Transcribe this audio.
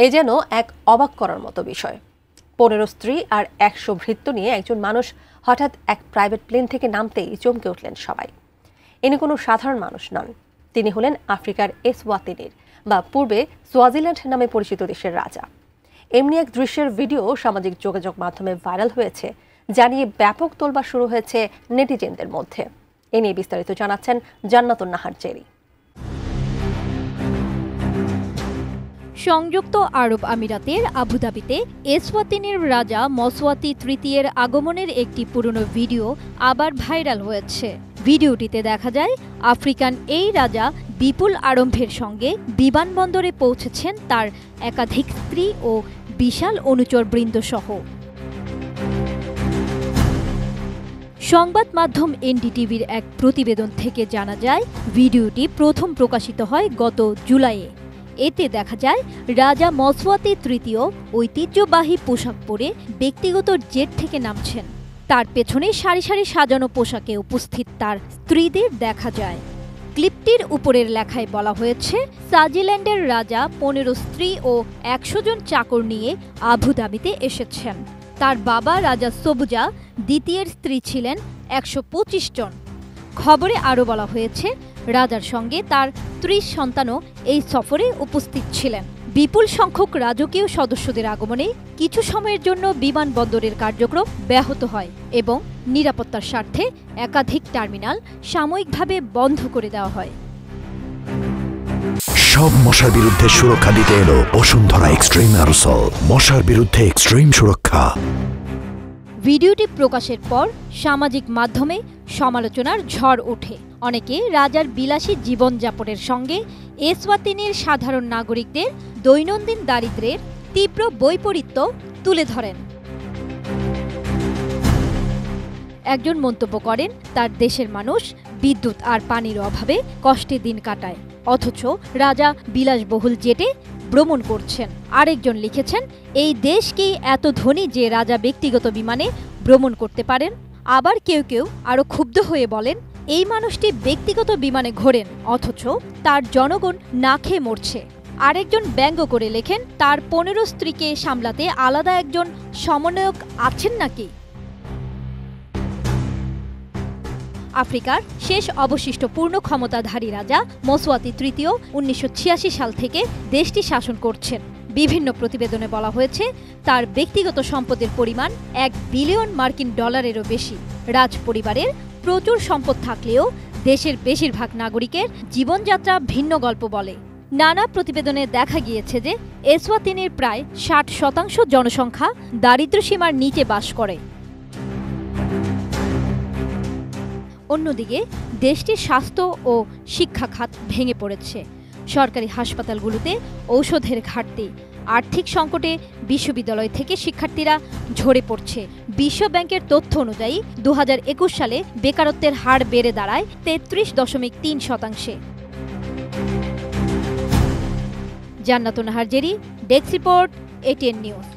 এ যেন এক অবাক করার মতো বিষয়। 15 স্ত্রী আর 100 ভৃত্য নিয়ে একজন মানুষ হঠাৎ এক প্রাইভেট প্লেন থেকে নামতেই চমকে উঠলেন সবাই। ইনি কোনো সাধারণ মানুষ নন, তিনি হলেন আফ্রিকার এসওয়াতিনির বা পূর্বে সোয়াজিল্যান্ড নামে পরিচিত দেশের রাজা। এমনি এক দৃশ্যের ভিডিও সামাজিক যোগাযোগ মাধ্যমে ভাইরাল হয়েছে, যা নিয়ে ব্যাপক তোলবাড় শুরু হয়েছে নেটিজেনদের মধ্যে। এ নিয়ে বিস্তারিত জানাচ্ছেন জান্নাতুন নাহার জেরি। সংযুক্ত আরব আমিরাতের আবুধাবিতে এসওয়াতিনির রাজা মসওয়াতি তৃতীয়ের আগমনের একটি পুরনো ভিডিও আবার ভাইরাল হয়েছে। ভিডিওটিতে দেখা যায় আফ্রিকান এই রাজা বিপুল আড়ম্বরের সঙ্গে বিমানবন্দরে পৌঁছেছেন তার একাধিক স্ত্রী ও বিশাল অনুচর বৃন্দসহ। সংবাদ মাধ্যম এনডিটিভির এক প্রতিবেদন থেকে জানা যায়, ভিডিওটি প্রথম প্রকাশিত হয় গত জুলাইয়ে। এতে দেখা যায় রাজা মসওয়াতি তৃতীয় ঐতিহ্যবাহী পোশাক পরে ব্যক্তিগত জেট থেকে নামছেন। তার পেছনে সারি সারি সাজানো পোশাকে উপস্থিত তার স্ত্রীদের দেখা যায়। ক্লিপটির উপরের লেখায় বলা হয়েছে, সোয়াজিল্যান্ডের রাজা 15 স্ত্রী ও 100 জন চাকর নিয়ে আবুধাবিতে এসেছেন। তার বাবা রাজা সোবুজা দ্বিতীয়ের স্ত্রী ছিলেন 125 জন। খবরে আরও বলা হয়েছে, রাজার সঙ্গে তার 30 সন্তানও এই সফরে উপস্থিত ছিলেন। বিপুল সংখ্যক রাজকীয় সদস্যদের আগমনে কিছু সময়ের জন্য বিমানবন্দরের কার্যক্রম ব্যাহত হয় এবং নিরাপত্তার স্বার্থে একাধিক টার্মিনাল সাময়িকভাবে বন্ধ করে দেওয়া হয়। সব মশার বিরুদ্ধে সুরক্ষা দিতে এলো বসুন্ধরা এক্সট্রিম অ্যারোসল, মশার বিরুদ্ধে এক্সট্রিম সুরক্ষা। ভিডিওটি প্রকাশের পর সামাজিক মাধ্যমে সমালোচনার ঝড় ওঠে। অনেকে রাজার বিলাসী জীবনযাপনের সঙ্গে এসওয়াতিনির সাধারণ নাগরিকদের দৈনন্দিন দারিদ্র্যের তীব্র বৈপরীত্য তুলে ধরেন। একজন মন্তব্য করেন, তার দেশের মানুষ বিদ্যুৎ আর পানির অভাবে কষ্টে দিন কাটায়, অথচ রাজা বিলাসবহুল জেটে ভ্রমণ করছেন। আরেকজন লিখেছেন, এই দেশ কি এত ধনী যে রাজা ব্যক্তিগত বিমানে ভ্রমণ করতে পারেন? আবার কেউ কেউ আরও ক্ষুব্ধ হয়ে বলেন, এই মানুষটি ব্যক্তিগত বিমানে ঘোরেন, অথচ তার জনগণ না খেয়ে মরছে। আরেকজন ব্যঙ্গ করে লেখেন, তার 15 স্ত্রীকে সামলাতে আলাদা একজন সমন্বয়ক আছেন নাকি? আফ্রিকার শেষ অবশিষ্ট পূর্ণ ক্ষমতাধারী রাজা মসওয়াতি তৃতীয় 1986 সাল থেকে দেশটি শাসন করছেন। বিভিন্ন প্রতিবেদনে বলা হয়েছে, তার ব্যক্তিগত সম্পদের পরিমাণ $1 বিলিয়ন মার্কিন ডলারেরও বেশি। রাজ পরিবারের প্রচুর সম্পদ থাকলেও দেশের বেশিরভাগ নাগরিকের জীবনযাত্রা ভিন্ন গল্প বলে। নানা প্রতিবেদনে দেখা গিয়েছে যে এসওয়াতিনির প্রায় 60% জনসংখ্যা দারিদ্র্যসীমার নিচে বাস করে। অন্যদিকে দেশটির স্বাস্থ্য ও শিক্ষা খাত ভেঙে পড়েছে। সরকারি হাসপাতালগুলোতে ঔষধের ঘাটতি, আর্থিক সংকটে বিশ্ববিদ্যালয় থেকে শিক্ষার্থীরা ঝরে পড়ছে। বিশ্ব ব্যাংকের তথ্য অনুযায়ী 2021 সালে বেকারত্বের হার বেড়ে দাঁড়ায় 33.3%। জান্নাতুন Nahar Jerry, desk report, ATN news.